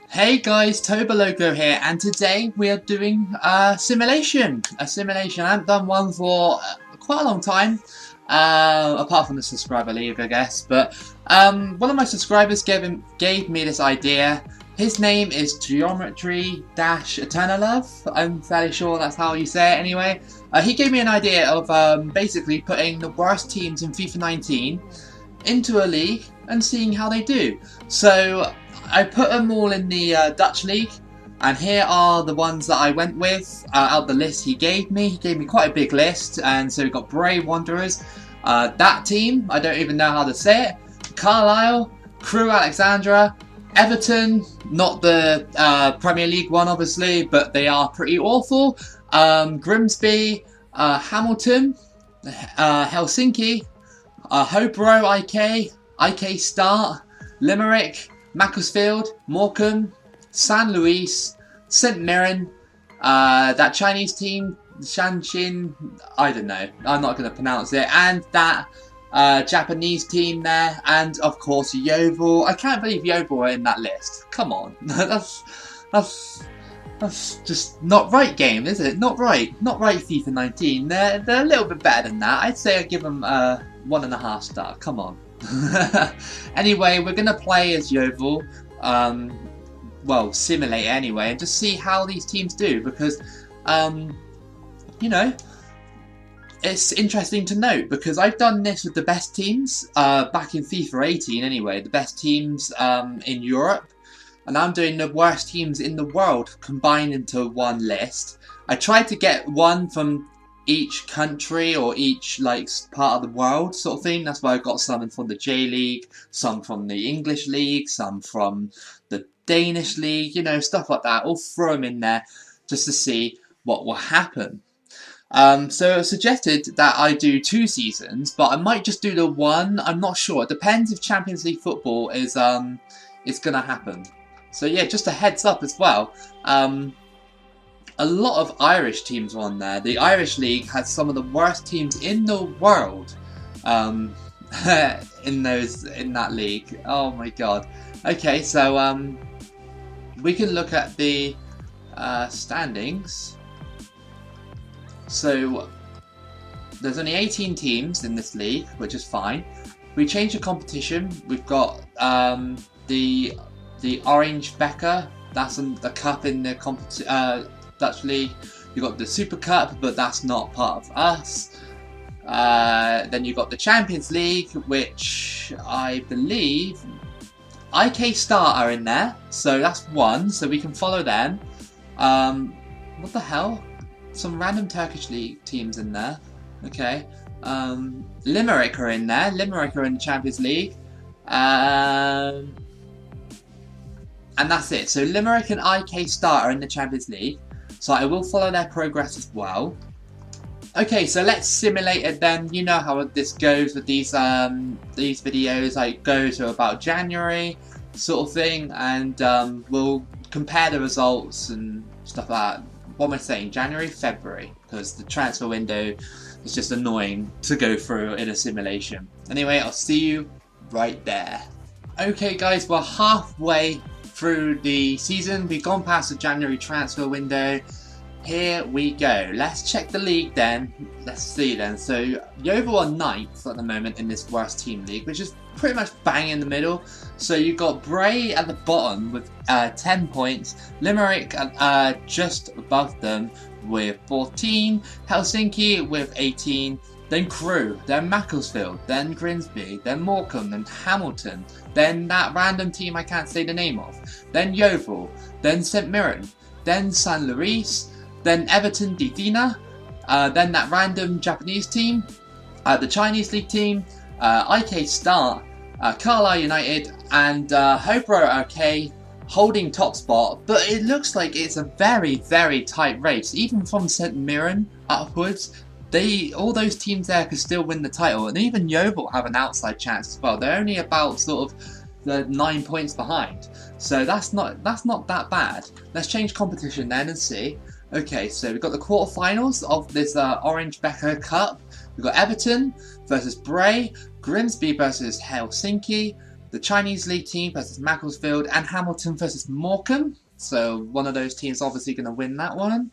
Hey guys, Toboloco here, and today we are doing a simulation. I haven't done one for quite a long time, apart from the subscriber league, I guess. But one of my subscribers gave me this idea. His name is Geometry-eternalove. I'm fairly sure that's how you say it anyway. He gave me an idea of basically putting the worst teams in FIFA 19 into a league and seeing how they do. So I put them all in the Dutch league, and here are the ones that I went with out of the list he gave me. He gave me quite a big list, and so we've got Bray Wanderers, that team, I don't even know how to say it, Carlisle, Crew Alexandra, Everton, not the Premier League one obviously, but they are pretty awful, Grimsby, Hamilton, Helsinki, Hobro IK Start, Limerick, Macclesfield, Morecambe, San Luis, St Mirren, that Chinese team, Shanshin, I don't know, I'm not going to pronounce it, and that Japanese team there, and of course Yeovil. I can't believe Yeovil are in that list. Come on, that's just not right, game, is it? Not right FIFA 19. They're a little bit better than that. I'd say I'd give them 1.5 star. Come on. Anyway, we're gonna play as Yeovil, well, simulate anyway, and just see how these teams do, because you know, it's interesting to note, because I've done this with the best teams back in FIFA 18 anyway, the best teams in Europe, and I'm doing the worst teams in the world combined into one list. I tried to get one from each country or each part of the world sort of thing. That's why I've got some from the J League, some from the English League, some from the Danish League, you know, stuff like that. All throw them in there just to see what will happen. So it was suggested that I do 2 seasons, but I might just do the one. I'm not sure. It depends if Champions League football is gonna happen. So yeah, just a heads up as well. A lot of Irish teams are on there. The Irish League has some of the worst teams in the world in that league. Oh my god. Okay, so we can look at the standings. So there's only 18 teams in this league, which is fine. We change the competition. We've got the Orange Becker. That's the cup in the Dutch League. You've got the Super Cup, but that's not part of us. Then you've got the Champions League, which I believe IK Start are in there, so that's one, so we can follow them. What the hell? Some random Turkish league teams in there. Okay. Limerick are in there. Limerick are in the Champions League. And that's it. So Limerick and IK Start are in the Champions League. So I will follow their progress as well. Okay, so let's simulate it then. You know how this goes with these videos. I go to about January sort of thing, and we'll compare the results and stuff like that. What am I saying? January, February, because the transfer window is just annoying to go through in a simulation. Anyway, I'll see you right there. Okay guys, we're halfway through the season. We've gone past the January transfer window. Here we go. Let's check the league then. Let's see then. So Yeovil are 9th at the moment in this worst team league, which is pretty much bang in the middle. So you've got Bray at the bottom with 10 points. Limerick just above them with 14. Helsinki with 18. Then Crew, then Macclesfield, then Grimsby, then Morecambe, then Hamilton, then that random team I can't say the name of, then Yeovil, then St Mirren, then San Luis, then Everton Divina, then that random Japanese team, the Chinese League team, IK Start, Carlisle United, and Hobro OK holding top spot, but it looks like it's a very, very tight race, even from St Mirren upwards. All those teams there could still win the title, and even Yeovil have an outside chance as well. They're only about sort of the 9 points behind, so that's not that bad. Let's change competition then and see. Okay, so we've got the quarterfinals of this Orange Becker Cup. We've got Everton versus Bray, Grimsby versus Helsinki, the Chinese League team versus Macclesfield, and Hamilton versus Morecambe. So one of those teams obviously going to win that one.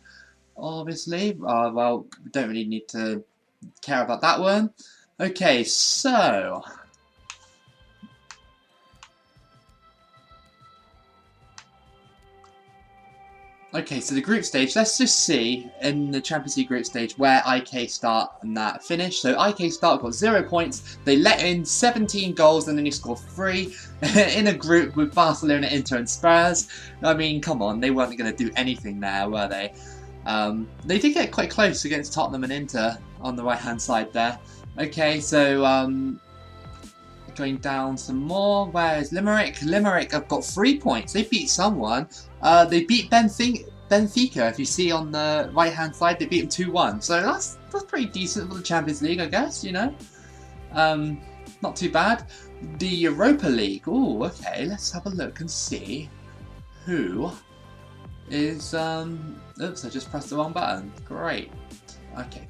Obviously, well, we don't really need to care about that one. Okay, so the group stage, let's just see in the Champions League group stage where IK Start and that finish. So IK Start got 0 points, they let in 17 goals and then you scored 3 in a group with Barcelona, Inter and Spurs. I mean, come on, they weren't going to do anything there, were they? They did get quite close against Tottenham and Inter on the right hand side there. Okay, so going down some more. Where is Limerick? Limerick have got 3 points. They beat someone. They beat Benfica. If you see on the right hand side, they beat them 2-1. So that's pretty decent for the Champions League, I guess. You know, not too bad. The Europa League. Oh, okay. Let's have a look and see who is. Oops, I just pressed the wrong button. Great. Okay.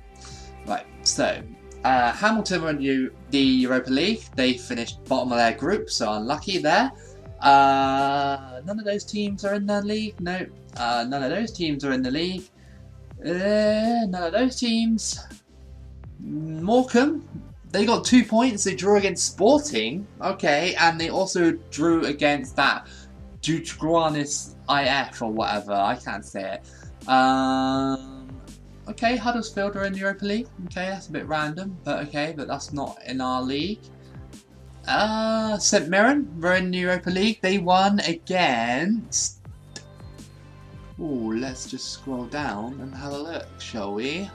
Right. So. Hamilton were in the Europa League. They finished bottom of their group, so unlucky there. None of those teams are in the league. No, none of those teams are in the league. None of those teams. Morecambe, they got 2 points. They drew against Sporting. Okay, and they also drew against that Dutraguanis IF or whatever. I can't say it. Okay, Huddersfield are in the Europa League. Okay, that's a bit random, but okay, but that's not in our league. St Mirren were in the Europa League. They won against. Oh, let's just scroll down and have a look, shall we?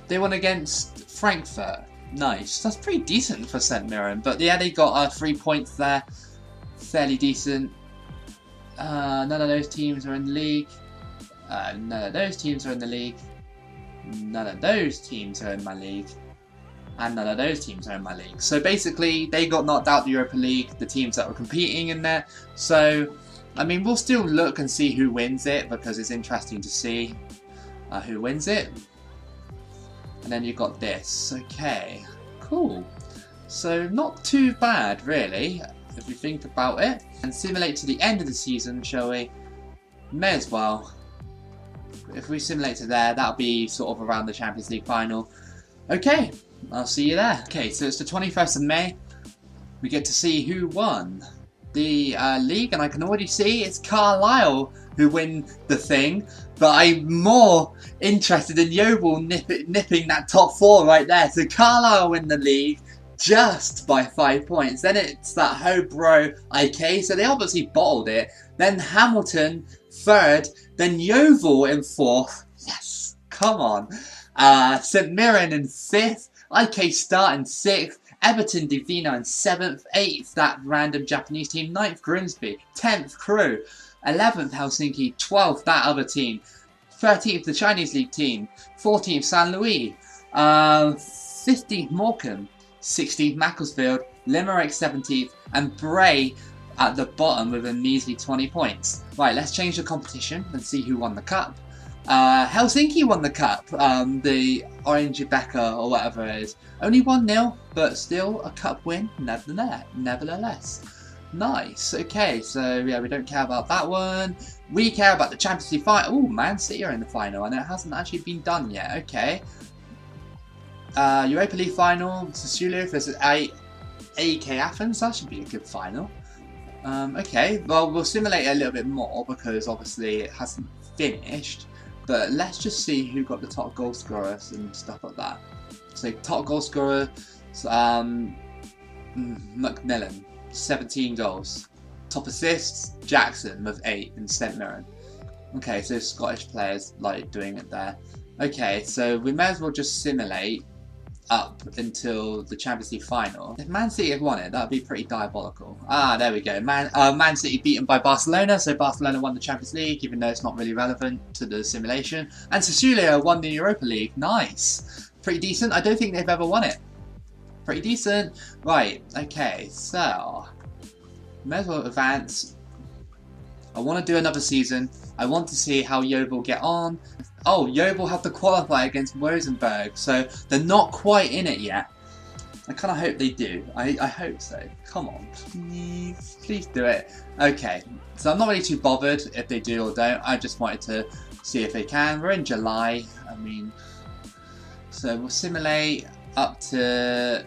They won against Frankfurt. Nice. That's pretty decent for St Mirren, but yeah, they got 3 points there. Fairly decent. None of those teams are in the league. None of those teams are in the league. None of those teams are in my league. And none of those teams are in my league. So basically, they got knocked out the Europa League, the teams that were competing in there. So, I mean, we'll still look and see who wins it, because it's interesting to see who wins it. And then you've got this. Okay, cool. So, not too bad, really, if you think about it. And simulate to the end of the season, shall we? May as well. If we simulate to there, that'll be sort of around the Champions League final. Okay, I'll see you there. Okay, so it's the 21st of May. We get to see who won the league, and I can already see it's Carlisle who win the thing. But I'm more interested in Yeovil nipping that top 4 right there. So Carlisle win the league just by 5 points. Then it's that Hobro IK, so they obviously bottled it. Then Hamilton 3rd, then Yeovil in 4th. Yes, come on. St Mirren in 5th, IK Start in 6th, Everton Divina in 7th, 8th that random Japanese team, 9th Grimsby, 10th Crewe, 11th Helsinki, 12th that other team, 13th the Chinese League team, 14th San Luis, 15th Morecambe, 16th Macclesfield, Limerick 17th, and Bray at the bottom with a measly 20 points. Right, let's change the competition and see who won the cup. Helsinki won the cup, the Orange Becca or whatever it is. Only 1-0, but still a cup win nevertheless. Nice, okay, so yeah, we don't care about that one. We care about the Champions League final. Ooh, Man City are in the final, and it hasn't actually been done yet, okay. Europa League final, Sassuolo versus AEK Athens, that should be a good final. Okay, well, we'll simulate it a little bit more because obviously it hasn't finished. But let's just see who got the top goal scorers and stuff like that. So top goal scorer, Macmillan, 17 goals. Top assists, Jackson with 8 in St Mirren. Okay, so Scottish players like doing it there. Okay, so we may as well just simulate up until the Champions League final. If Man City had won it, that would be pretty diabolical. Ah, there we go. Man City beaten by Barcelona, so Barcelona won the Champions League, even though it's not really relevant to the simulation. And Sassuolo won the Europa League. Nice. Pretty decent. I don't think they've ever won it. Pretty decent. Right, okay, so may as well advance. I want to do another season. I want to see how Yeovil get on. Oh, Yeovil have to qualify against Rosenborg, so they're not quite in it yet. I kind of hope they do. I hope so. Come on, please do it. Okay, so I'm not really too bothered if they do or don't. I just wanted to see if they can. We're in July. I mean, so we'll simulate up to...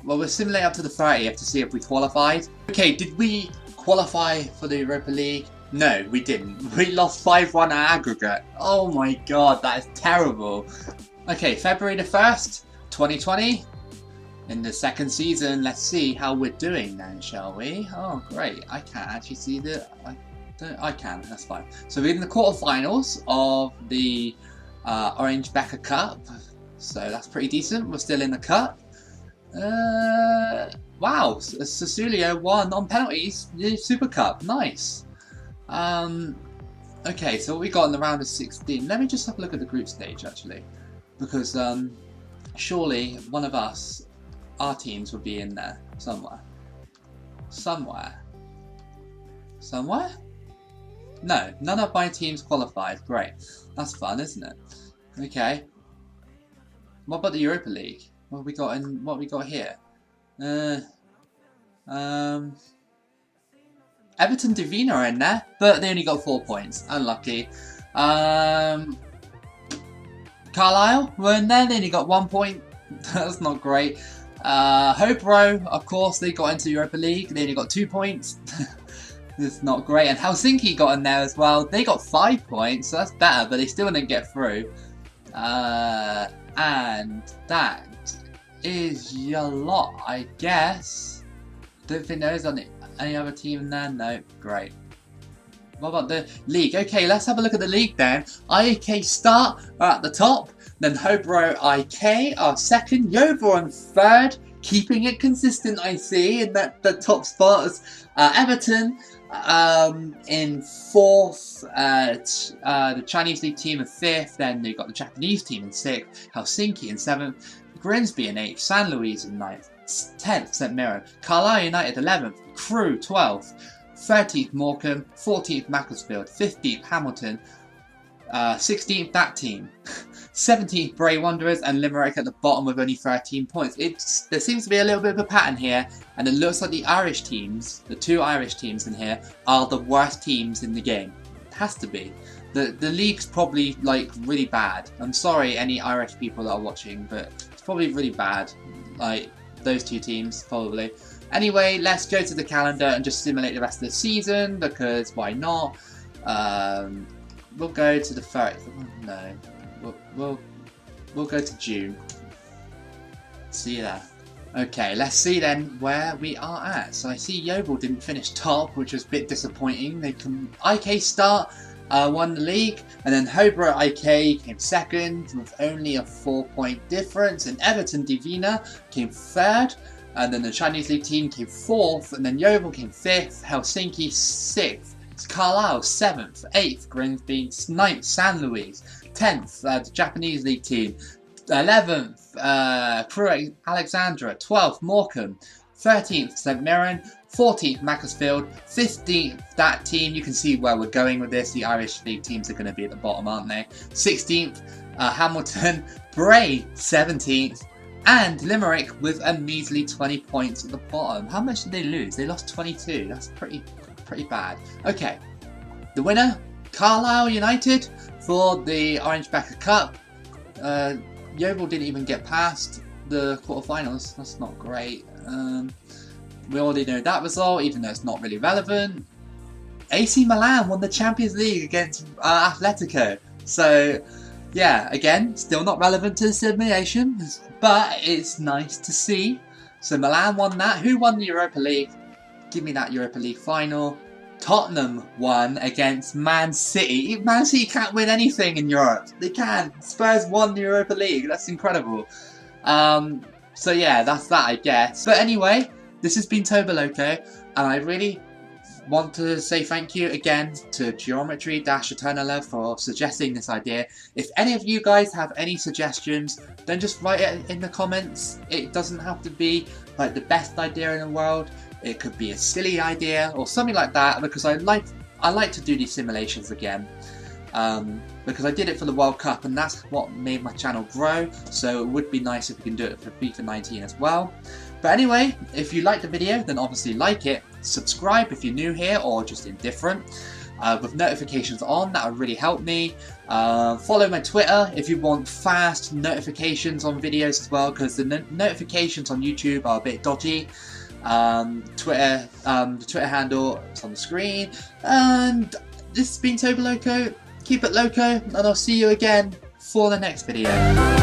Well, we'll simulate up to the 30th to see if we qualified. Okay, did we qualify for the Europa League? No, we didn't. We lost 5-1 at aggregate. Oh my god, that is terrible. Okay, February the 1st, 2020. In the second season, let's see how we're doing then, shall we? Oh, great. I can't actually see the... I can, that's fine. So we're in the quarterfinals of the Orange Becker Cup. So that's pretty decent. We're still in the cup. Wow, Sassuolo won on penalties the Super Cup. Nice. Okay, so what we got in the round of 16. Let me just have a look at the group stage actually, because surely one of us, our teams, would be in there somewhere. Somewhere. No, none of my teams qualified. Great, that's fun, isn't it? Okay. What about the Europa League? What have we got in? What have we got here? Everton Divina are in there, but they only got 4 points. Unlucky. Carlisle were in there. They only got 1 point. That's not great. Hobro, of course, they got into the Europa League. They only got 2 points. It's not great. And Helsinki got in there as well. They got 5 points, so that's better, but they still didn't get through. And that is a lot, I guess. Don't think there is any other team in there. No, great. What about the league? Okay, let's have a look at the league then. IK Start are at the top, then Hobro IK are second, Yeovil on third, keeping it consistent, I see, in the top spots. Everton in fourth, the Chinese league team in fifth, then they've got the Japanese team in sixth, Helsinki in seventh, Grimsby in 8th, San Luis in 9th, 10th St Mirren, Carlisle United 11th, Crewe 12th, 13th Morecambe, 14th Macclesfield, 15th Hamilton, 16th that team, 17th Bray Wanderers, and Limerick at the bottom with only 13 points. There seems to be a little bit of a pattern here, and it looks like the Irish teams, the 2 Irish teams in here, are the worst teams in the game. It has to be. The league's probably like really bad. I'm sorry any Irish people that are watching, but it's probably really bad. Like those 2 teams probably. Anyway, let's go to the calendar and just simulate the rest of the season, because why not? We'll go to the 30th. No, we'll go to June. See you there. Okay, let's see then where we are at. So I see Yeovil didn't finish top, which was a bit disappointing. IK Start won the league, and then Hobro IK came second with only a 4-point difference, and Everton Divina came third, and then the Chinese league team came fourth, and then Yeovil came fifth, Helsinki 6th, Carlisle 7th, 8th Grimsby, 9th San Luis, 10th the Japanese league team, 11th Crewe Alexandra, 12th Morecambe, 13th St Mirren, 14th Macclesfield, 15th that team. You can see where we're going with this. The Irish league teams are going to be at the bottom, aren't they? 16th Hamilton, Bray 17th, and Limerick with a measly 20 points at the bottom. How much did they lose? They lost 22. That's pretty bad. Okay, the winner, Carlisle United for the Orange Becker Cup. Yeovil didn't even get past the quarterfinals. That's not great. We already know that result, even though it's not really relevant. AC Milan won the Champions League against Atletico. So, yeah, again, still not relevant to the simulation, but it's nice to see. So Milan won that. Who won the Europa League? Give me that Europa League final. Tottenham won against Man City. Man City can't win anything in Europe. They can't. Spurs won the Europa League. That's incredible. So yeah, that's that, I guess. But anyway, this has been Toboloco, and I really want to say thank you again to Geometry-eternalove for suggesting this idea. If any of you guys have any suggestions, then just write it in the comments. It doesn't have to be like the best idea in the world. It could be a silly idea or something like that, because I like to do these simulations again. because I did it for the World Cup and that's what made my channel grow, so it would be nice if we can do it for FIFA 19 as well. But anyway, if you like the video, then obviously like it, subscribe if you're new here or just indifferent, with notifications on, that would really help me. Follow my Twitter if you want fast notifications on videos as well, because the notifications on YouTube are a bit dodgy. Twitter, the Twitter handle is on the screen, and this has been Toboloco. Keep it loco, and I'll see you again for the next video.